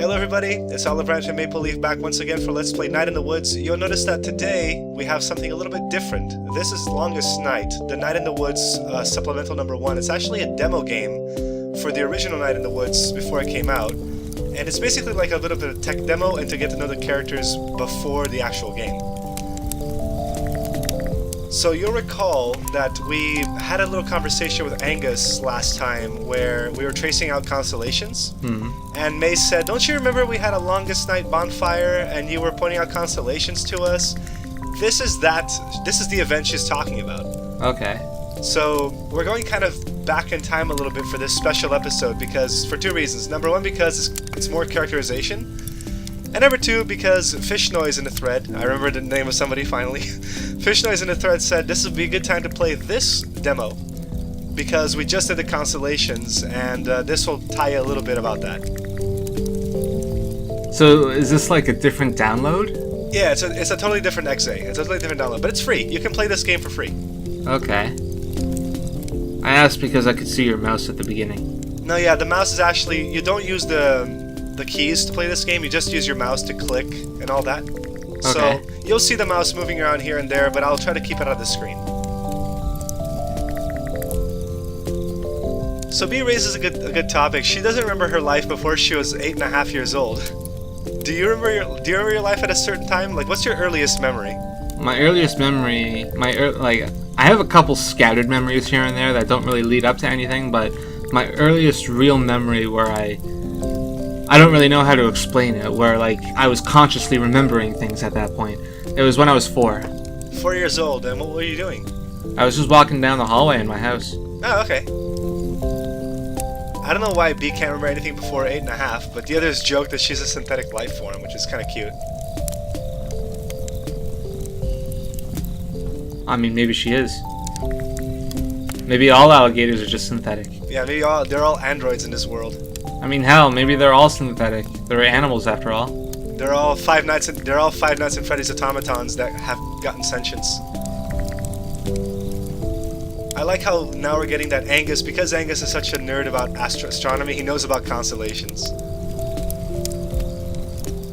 Hello everybody, it's Olive Branch and Maple Leaf back once again for Let's Play Night in the Woods. You'll notice that today we have something a little bit different. This is Longest Night, the Night in the Woods supplemental number 1. It's actually a demo game for the original Night in the Woods before it came out. And it's basically like a little bit of tech demo and to get to know the characters before the actual game. So you'll recall that we had a little conversation with Angus last time where we were tracing out constellations. And May said, don't you remember we had a Longest Night bonfire and you were pointing out constellations to us? This is the event she's talking about. Okay. So we're going kind of back in time a little bit for this special episode because for two reasons. Number one, because it's more characterization. And number two, because Fish Noise in the thread, I remember the name of somebody finally, Fish Noise in the thread said this would be a good time to play this demo because we just did the constellations and this will tell you a little bit about that. So is this like a different download? Yeah, it's a totally different XA. It's a totally different download, but it's free. You can play this game for free. Okay. I asked because I could see your mouse at the beginning. No, yeah, the mouse is actually, you don't use the keys to play this game, you just use your mouse to click and all that. Okay. So you'll see the mouse moving around here and there, but I'll try to keep it out of the screen. So B raises a good topic. She doesn't remember her life before she was 8.5 years old. Do you remember your life at a certain time? Like, what's your earliest memory? My earliest memory, I have a couple scattered memories here and there that don't really lead up to anything, but my earliest real memory where I don't really know how to explain it, where like I was consciously remembering things at that point. It was when I was 4. 4 years old, and what were you doing? I was just walking down the hallway in my house. Oh, okay. I don't know why B can't remember anything before 8.5, but the others joke that she's a synthetic life form, which is kind of cute. I mean, maybe she is. Maybe all alligators are just synthetic. Yeah, maybe they're all androids in this world. I mean, hell, maybe they're all synthetic. They're animals, after all. They're all Five Nights and Freddy's automatons that have gotten sentience. I like how now we're getting that Angus, because Angus is such a nerd about astronomy, he knows about constellations.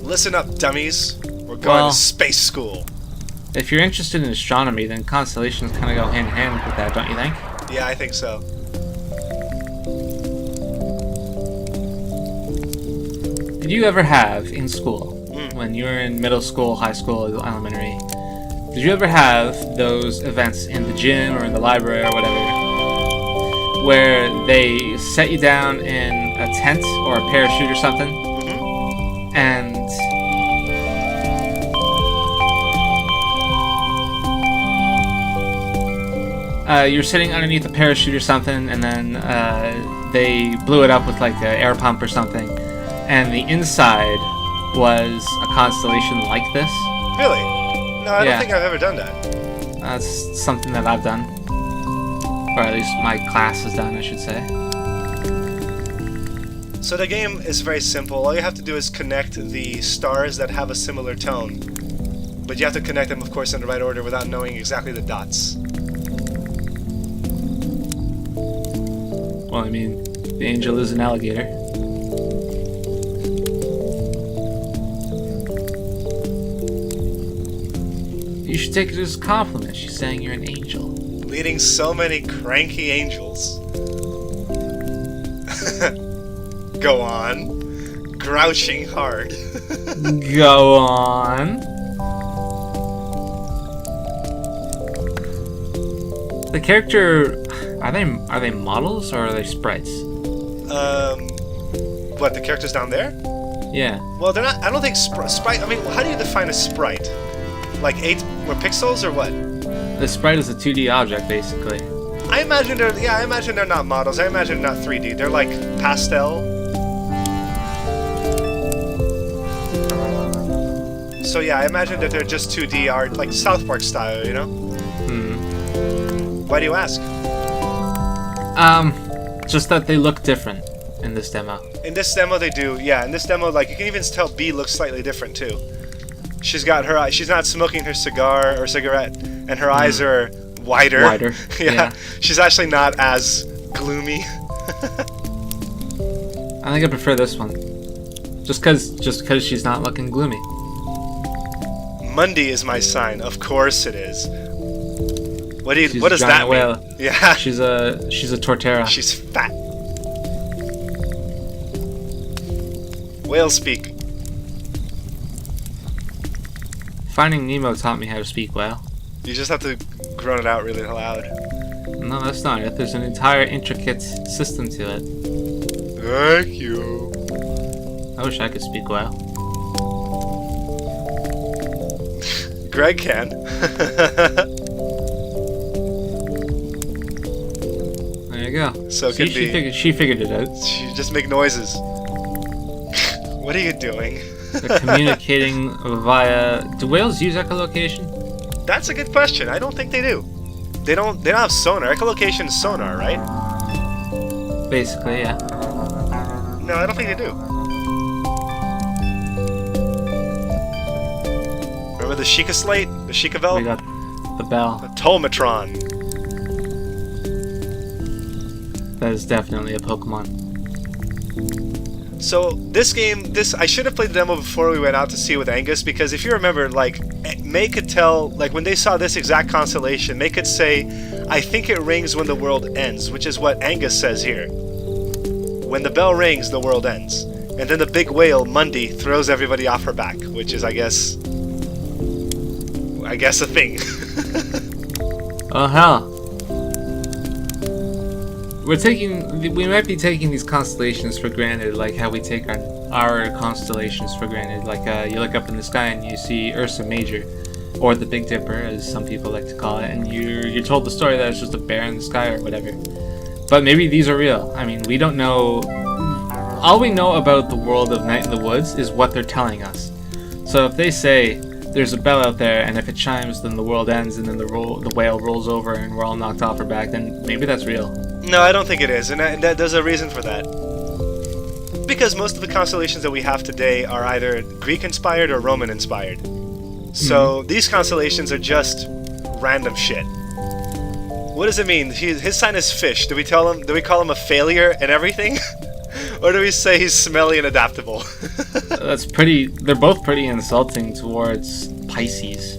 Listen up, dummies. We're going to space school. If you're interested in astronomy, then constellations kind of go hand in hand with that, don't you think? Yeah, I think so. Did you ever have, in school, when you were in middle school, high school, elementary, did you ever have those events in the gym or in the library or whatever, where they set you down in a tent or a parachute or something, and you're sitting underneath a parachute or something, and then they blew it up with like an air pump or something, and the inside was a constellation like this? Really? No, I don't think I've ever done that. That's something that I've done. Or at least my class has done, I should say. So the game is very simple. All you have to do is connect the stars that have a similar tone. But you have to connect them, of course, in the right order without knowing exactly the dots. Well, I mean, the angel is an alligator. You should take it as a compliment. She's saying you're an angel. Leading so many cranky angels. Go on. Grouching hard. Go on. The character, are they models or are they sprites? What, the characters down there? Yeah. Well, they're not, I don't think sprite, I mean, how do you define a sprite? Like 8 more pixels or what? The sprite is a 2D object, basically. I imagine they're not models. I imagine they're not 3D. They're like pastel. So yeah, I imagine that they're just 2D art, like South Park style, you know? Why do you ask? Just that they look different in this demo. In this demo they do, yeah. In this demo, like, you can even tell B looks slightly different too. She's got her eye, she's not smoking her cigar or cigarette, and her eyes are wider. Yeah. She's actually not as gloomy. I think I prefer this one. Just cause she's not looking gloomy. Monday is my sign. Of course it is. What does a that giant mean? whale. Yeah. She's a tortera. She's fat. Whale speak. Finding Nemo taught me how to speak whale. You just have to groan it out really loud. No, that's not it. There's an entire intricate system to it. Thank you. I wish I could speak whale. Greg can. There you go. So it See, could be. she figured it out. You just make noises. What are you doing? They're communicating via. Do whales use echolocation? That's a good question. I don't think they do. They don't have sonar. Echolocation is sonar, right? Basically, yeah. No, I don't think they do. Remember the Sheikah Slate? The Sheikah Bell? We got the bell. The Tolmatron. That is definitely a Pokemon. So this game, I should have played the demo before we went out to see it with Angus, because if you remember, like, May could tell, like, when they saw this exact constellation, May could say, I think it rings when the world ends, which is what Angus says here. When the bell rings, the world ends. And then the big whale, Monday, throws everybody off her back, which is, I guess a thing. Oh hell. We might be taking these constellations for granted, like how we take our constellations for granted. Like you look up in the sky and you see Ursa Major, or the Big Dipper, as some people like to call it, and you're told the story that it's just a bear in the sky or whatever. But maybe these are real. I mean, we don't know. All we know about the world of Night in the Woods is what they're telling us. So if they say there's a bell out there, and if it chimes, then the world ends, and then the whale rolls over, and we're all knocked off our back, then maybe that's real. No, I don't think it is, and there's a reason for that. Because most of the constellations that we have today are either Greek-inspired or Roman-inspired. So these constellations are just random shit. What does it mean? His sign is fish. Do we call him a failure and everything? Or do we say he's smelly and adaptable? They're both pretty insulting towards Pisces.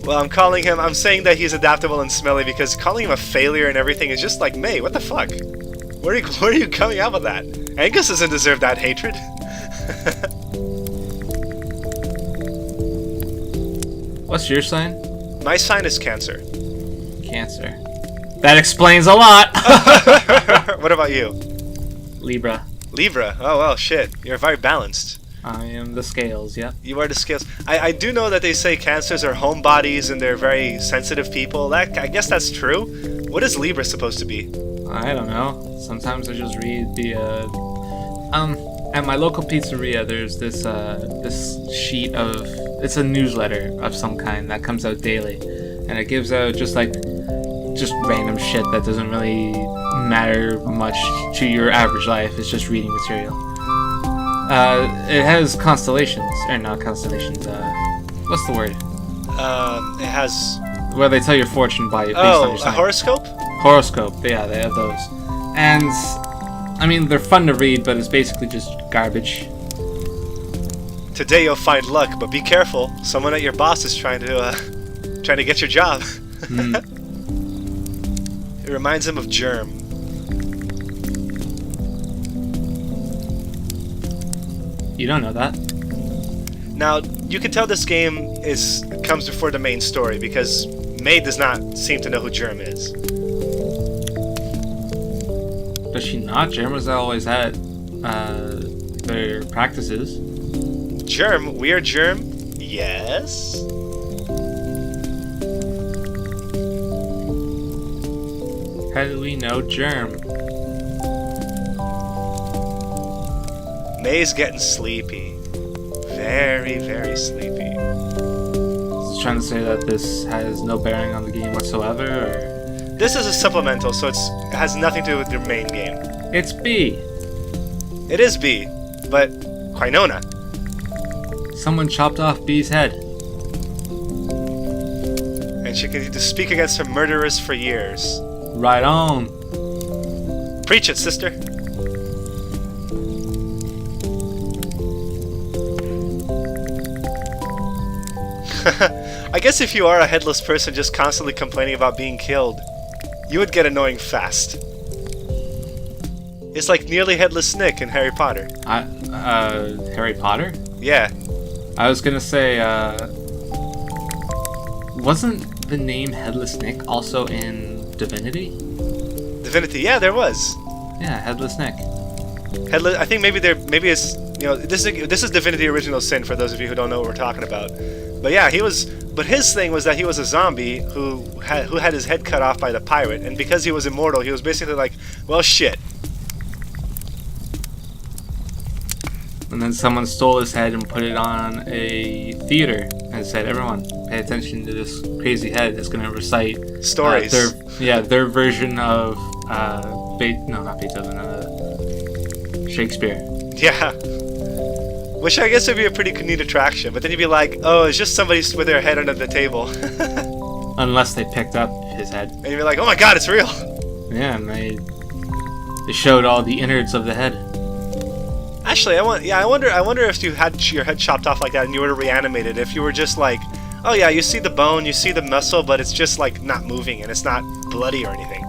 Well, I'm saying that he's adaptable and smelly because calling him a failure and everything is just like, May, what the fuck? Where are you coming out with that? Angus doesn't deserve that hatred. What's your sign? My sign is Cancer. Cancer. That explains a lot! What about you? Libra. Libra? Oh, well, shit. You're very balanced. I am the scales, yeah. You are the scales. I do know that they say Cancers are homebodies and they're very sensitive people. I guess that's true. What is Libra supposed to be? I don't know. Sometimes I just read the, at my local pizzeria, there's this sheet of, it's a newsletter of some kind that comes out daily. And it gives out just random shit that doesn't really matter much to your average life. It's just reading material. It has constellations, or not constellations, what's the word? It has... Where they tell your fortune based on your sign. A horoscope? Horoscope, yeah, they have those. And, I mean, they're fun to read, but it's basically just garbage. Today you'll find luck, but be careful. Someone at your boss is trying to get your job. It reminds him of Germ. You don't know that. Now, you can tell this game comes before the main story because May does not seem to know who Germ is. Does she not? Germ has always had their practices. Germ? We are Germ? Yes. How do we know Germ? May's getting sleepy. Very, very sleepy. It's trying to say that this has no bearing on the game whatsoever, or? This is a supplemental, so it has nothing to do with your main game. It's B. It is B, but Quinona. Someone chopped off B's head. And she continued to speak against her murderers for years. Right on. Preach it, sister. I guess if you are a headless person just constantly complaining about being killed, you would get annoying fast. It's like nearly headless Nick in Harry Potter. Harry Potter? Yeah. I was gonna say, wasn't the name Headless Nick also in Divinity? Divinity, yeah, there was. Yeah, Headless Nick. Headless. I think maybe it's this is Divinity Original Sin for those of you who don't know what we're talking about. But yeah, he was. But his thing was that he was a zombie who had his head cut off by the pirate, and because he was immortal, he was basically like, well, shit. And then someone stole his head and put it on a theater and said, "Everyone, pay attention to this crazy head. It's going to recite Stories." Their version of not Beethoven, Shakespeare." Yeah. Which I guess would be a pretty neat attraction, but then you'd be like, oh, it's just somebody with their head under the table. Unless they picked up his head. And you'd be like, oh my god, it's real. Yeah, and they showed all the innards of the head. Actually, I wonder if you had your head chopped off like that and you were to reanimate it, if you were just like, oh yeah, you see the bone, you see the muscle, but it's just like not moving and it's not bloody or anything.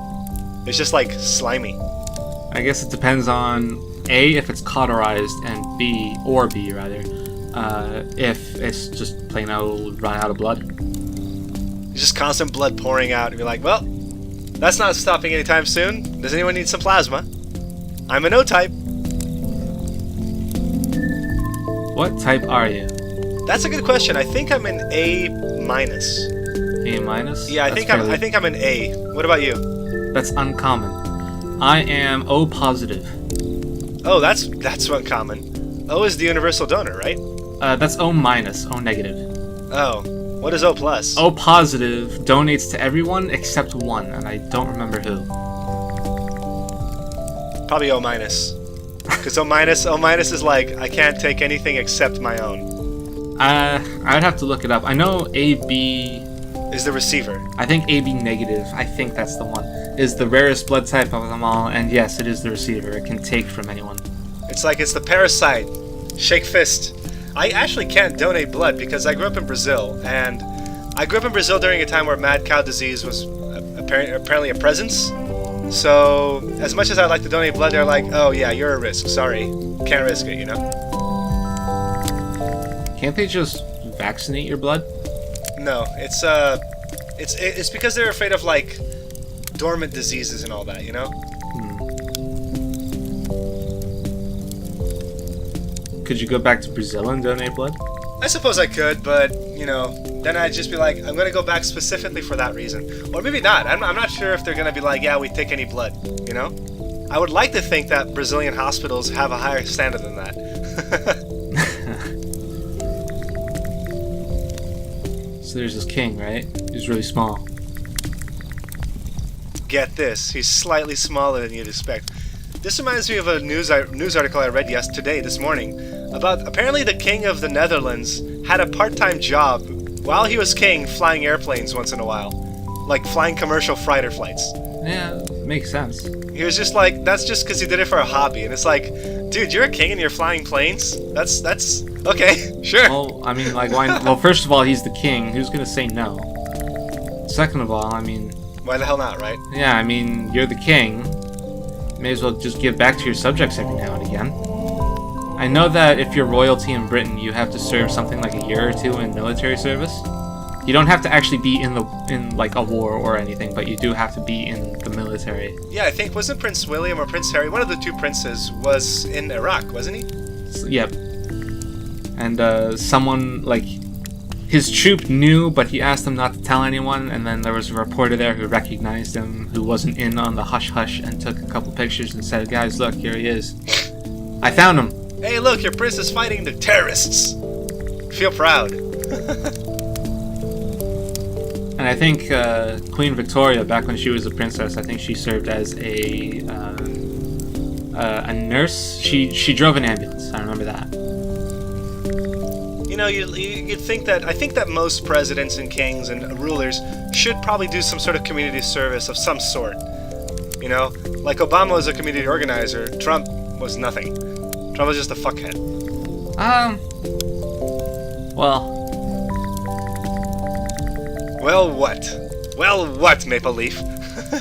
It's just like slimy. I guess it depends on A, if it's cauterized, and B, if it's just plain old run out of blood. It's just constant blood pouring out, and you're like, well, that's not stopping anytime soon. Does anyone need some plasma? I'm an O-type. What type are you? That's a good question. I think I'm an A minus. A minus? Yeah, I think I'm an A. What about you? That's uncommon. I am O positive. Oh, that's uncommon. O is the universal donor, right? That's O minus, O negative. Oh, what is O plus? O positive donates to everyone except one, and I don't remember who. Probably O minus. Because O minus is like, I can't take anything except my own. I'd have to look it up. I know AB is the receiver. I think AB negative, I think that's the one, is the rarest blood type of them all, and yes, it is the receiver. It can take from anyone. It's like it's the parasite. Shake fist. I actually can't donate blood because I grew up in Brazil, and I grew up in Brazil during a time where mad cow disease was apparently a presence. So, as much as I'd like to donate blood, they're like, oh yeah, you're a risk. Sorry. Can't risk it, you know? Can't they just vaccinate your blood? No, it's because they're afraid of, like, dormant diseases and all that, you know? Could you go back to Brazil and donate blood? I suppose I could, but, you know, then I'd just be like, I'm gonna go back specifically for that reason. Or maybe not. I'm not sure if they're gonna be like, yeah, we take any blood, you know? I would like to think that Brazilian hospitals have a higher standard than that. So there's this king, right? He's really small. Get this, he's slightly smaller than you'd expect. This reminds me of a news article I read this morning, about apparently the king of the Netherlands had a part-time job while he was king flying airplanes once in a while. Like flying commercial fighter flights. Yeah, makes sense. He was just like, that's just because he did it for a hobby. And it's like, dude, you're a king and you're flying planes? That's okay, sure. Well, I mean, like, why? Well, first of all, he's the king. Who's gonna say no? Second of all, I mean... Why the hell not, right? Yeah, I mean, you're the king. May as well just give back to your subjects every now and again. I know that if you're royalty in Britain, you have to serve something like a year or two in military service. You don't have to actually be in like a war or anything, but you do have to be in the military. Yeah, I think wasn't Prince William or Prince Harry, one of the two princes, was in Iraq, wasn't he? Yep. And someone, like, his troop knew, but he asked them not to tell anyone, and then there was a reporter there who recognized him, who wasn't in on the hush-hush, and took a couple pictures and said, guys, look, here he is. I found him. Hey, look, your prince is fighting the terrorists. Feel proud. And I think Queen Victoria, back when she was a princess, I think she served as a nurse. She drove an ambulance. I remember that. You know, you'd think that, I think that most presidents and kings and rulers should probably do some sort of community service of some sort. You know, like Obama was a community organizer, Trump was nothing. Trump was just a fuckhead. Well, Well, what? Well, what, Maple Leaf?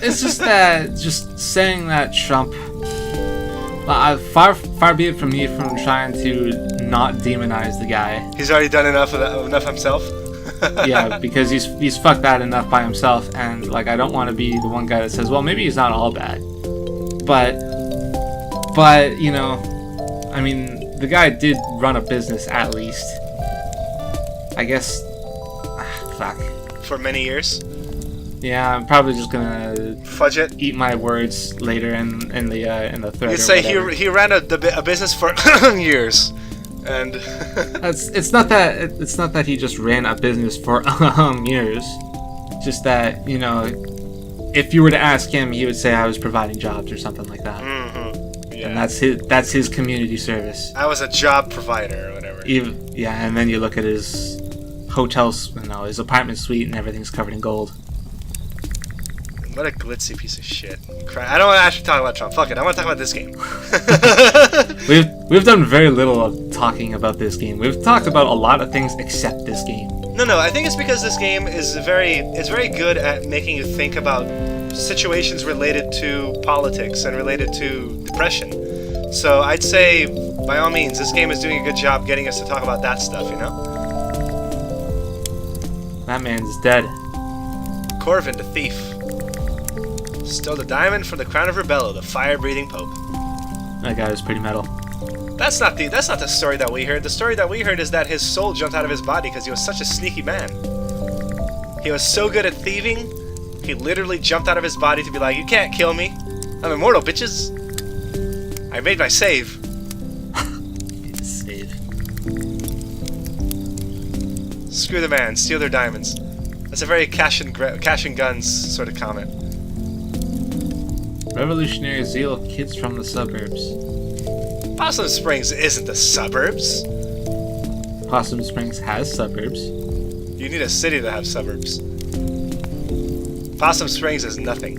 It's just saying that Trump. Far be it from me from trying to not demonize the guy. He's already done enough himself. Yeah, because he's fucked bad enough by himself, and like I don't want to be the one guy that says, well, maybe he's not all bad, but you know, I mean, the guy did run a business at least. I guess. Fuck. For many years. Yeah, I'm probably just gonna fudge it. Eat my words later in the thread. You say he ran a business for years, and it's not that he just ran a business for years. Just that, you know, if you were to ask him, he would say I was providing jobs or something like that. Mm-hmm. Yeah. And that's his community service. I was a job provider or whatever. Yeah, and then you look at his hotels, you know, his apartment suite, and everything's covered in gold. What a glitzy piece of shit. I don't want to actually talk about Trump. Fuck it. I want to talk about this game. We've done very little of talking about this game. We've talked about a lot of things except this game. No. I think it's because this game is very good at making you think about situations related to politics and related to depression. So I'd say, by all means, this game is doing a good job getting us to talk about that stuff, you know? That man's dead. Corvin, the thief. Stole the diamond from the crown of Rebello, the fire-breathing pope. That guy was pretty metal. That's not the story that we heard. The story that we heard is that his soul jumped out of his body because he was such a sneaky man. He was so good at thieving, he literally jumped out of his body to be like, you can't kill me. I'm immortal, bitches. I made my save. Save. Screw the man, steal their diamonds. That's a very cash and guns sort of comment. Revolutionary zeal of kids from the suburbs. Possum Springs isn't the suburbs. Possum Springs has suburbs. You need a city to have suburbs. Possum Springs is nothing.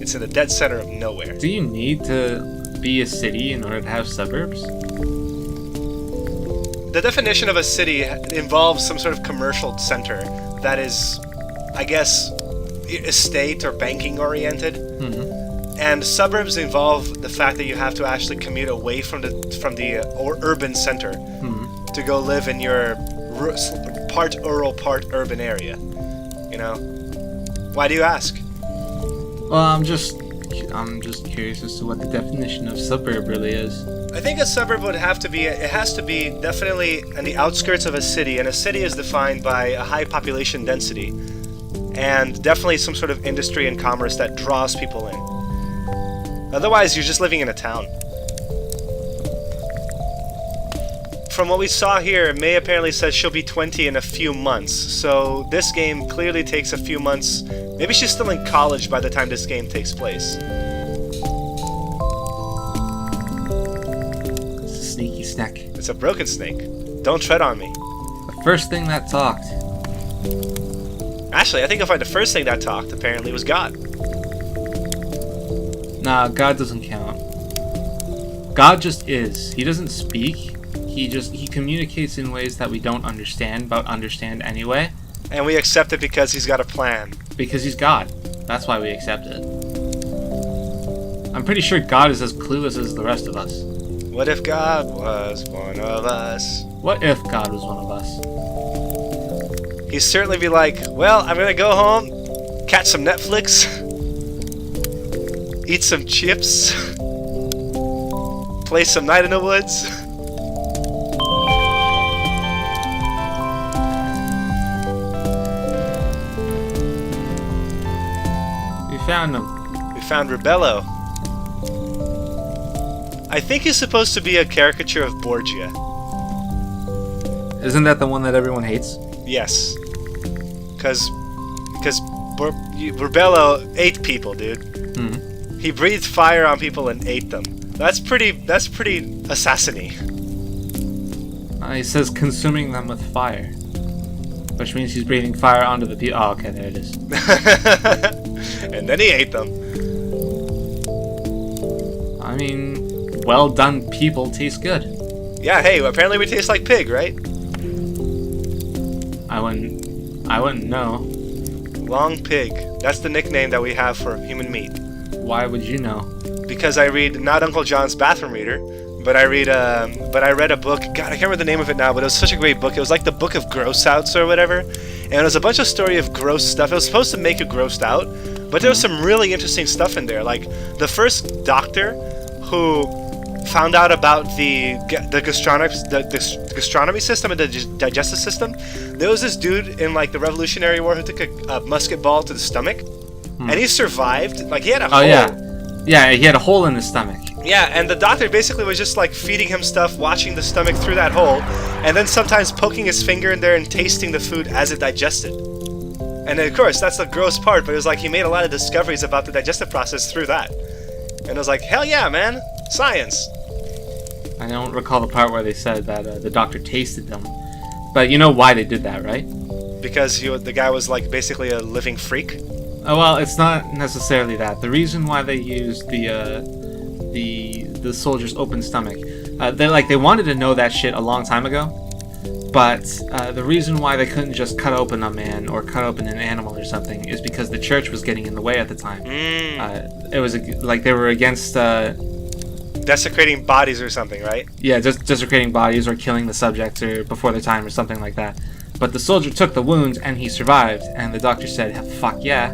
It's in the dead center of nowhere. Do you need to be a city in order to have suburbs? The definition of a city involves some sort of commercial center that is, I guess, estate or banking oriented. Mm-hmm. And suburbs involve the fact that you have to actually commute away from the urban center to go live in your part rural, part urban area. You know? Why do you ask? Well, I'm just curious as to what the definition of suburb really is. I think a suburb would have to be, it has to be definitely on the outskirts of a city, and a city is defined by a high population density, and definitely some sort of industry and commerce that draws people in. Otherwise, you're just living in a town. From what we saw here, May apparently says she'll be 20 in a few months, so this game clearly takes a few months. Maybe she's still in college by the time this game takes place. It's a sneaky snake. It's a broken snake. Don't tread on me. The first thing that talked. Actually, I think you'll find the first thing that talked, apparently, was God. Nah, God doesn't count. God just is. He doesn't speak. He communicates in ways that we don't understand, but understand anyway. And we accept it because he's got a plan. Because he's God. That's why we accept it. I'm pretty sure God is as clueless as the rest of us. What if God was one of us? What if God was one of us? He'd certainly be like, well, I'm gonna go home, catch some Netflix, eat some chips, play some Night in the Woods. We found him. We found Rebello. I think he's supposed to be a caricature of Borgia. Isn't that the one that everyone hates? Yes. Because Rebello ate people, dude. Mm-hmm. He breathed fire on people and ate them. That's pretty assassiny. He says consuming them with fire. Which means he's breathing fire onto the people. Oh, okay, there it is. And then he ate them. I mean, well done people taste good. Yeah, hey, apparently we taste like pig, right? I wouldn't know. Long pig. That's the nickname that we have for human meat. Why would you know? Because I read not Uncle John's Bathroom Reader, but I read I read a book. God, I can't remember the name of it now, but it was such a great book. It was like the Book of Gross Outs or whatever, and it was a bunch of story of gross stuff. It was supposed to make you grossed out, but there was some really interesting stuff in there. Like the first doctor who found out about the gastronomy system and the digestive system. There was this dude in like the Revolutionary War who took a musket ball to the stomach, and he survived. Like he had a hole. Yeah, he had a hole in his stomach. Yeah, and the doctor basically was just like feeding him stuff, watching the stomach through that hole, and then sometimes poking his finger in there and tasting the food as it digested. And of course, that's the gross part, but it was like he made a lot of discoveries about the digestive process through that. And I was like, hell yeah, man, science. I don't recall the part where they said that the doctor tasted them, but you know why they did that, right? Because the guy was like basically a living freak. Oh well, it's not necessarily that. The reason why they used the soldier's open stomach, they wanted to know that shit a long time ago, but the reason why they couldn't just cut open a man or cut open an animal or something is because the church was getting in the way at the time. It was like they were against desecrating bodies or something, right? Yeah, just desecrating bodies or killing the subject or before their time or something like that. But the soldier took the wounds and he survived, and the doctor said, "Fuck yeah."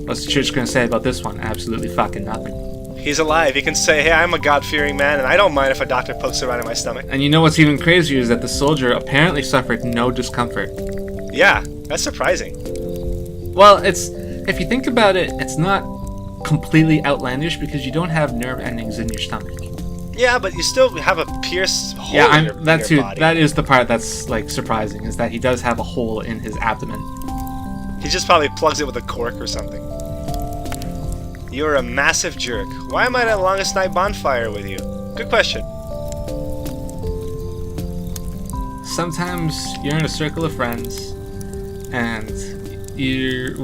What's the church gonna say about this one? Absolutely fucking nothing. He's alive. He can say, "Hey, I'm a God-fearing man, and I don't mind if a doctor pokes around in my stomach." And you know what's even crazier is that the soldier apparently suffered no discomfort. Yeah, that's surprising. Well, if you think about it, it's not completely outlandish because you don't have nerve endings in your stomach. Yeah, but you still have a pierced hole in your body. That is the part that's like surprising, is that he does have a hole in his abdomen. He just probably plugs it with a cork or something. You're a massive jerk. Why am I at Longest Night Bonfire with you? Good question. Sometimes you're in a circle of friends, and you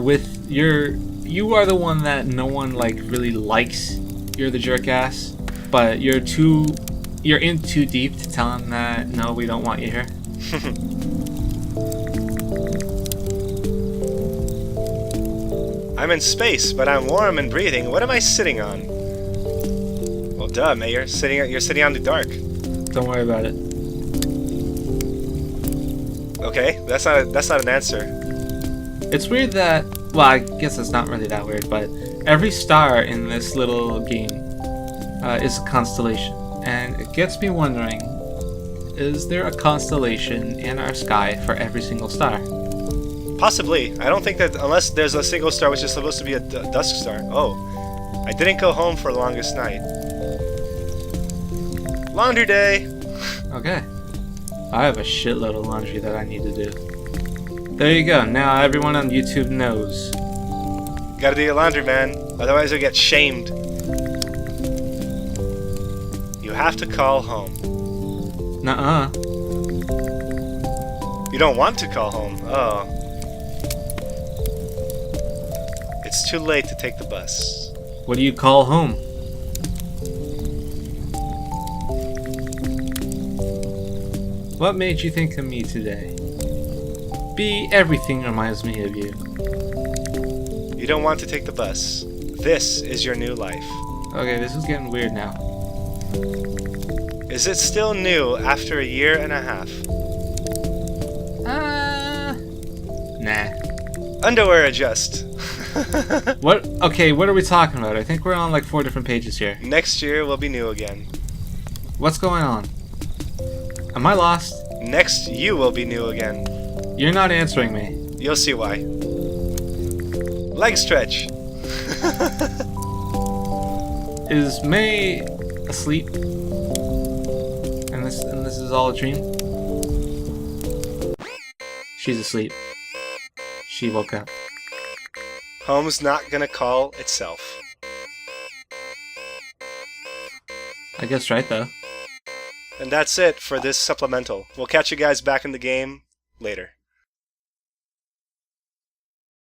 are the one that no one like really likes. You're the jerk ass, but you're in too deep to tell them that no, we don't want you here. I'm in space, but I'm warm and breathing. What am I sitting on? Well, duh, May. You're sitting on the dark. Don't worry about it. Okay, that's not an answer. It's weird that, well, I guess it's not really that weird, but every star in this little game is a constellation, and it gets me wondering: is there a constellation in our sky for every single star? Possibly. I don't think that unless there's a single star which is supposed to be a dusk star. Oh, I didn't go home for Longest Night. Laundry day. Okay. I have a shitload of laundry that I need to do. There you go. Now everyone on YouTube knows. Gotta do your laundry, man. Otherwise you'll get shamed. You have to call home. Nuh-uh. You don't want to call home. Oh. It's too late to take the bus. What do you call home? What made you think of me today? Everything reminds me of you. You don't want to take the bus. This is your new life. Okay, this is getting weird now. Is it still new after a year and a half? Nah. Underwear adjust. What? Okay, what are we talking about? I think we're on like 4 different pages here. Next year will be new again. What's going on? Am I lost? Next you will be new again. You're not answering me. You'll see why. Leg stretch. Is May asleep? And this is all a dream? She's asleep. She woke up. Home's not gonna call itself. I guess right though. And that's it for this supplemental. We'll catch you guys back in the game later.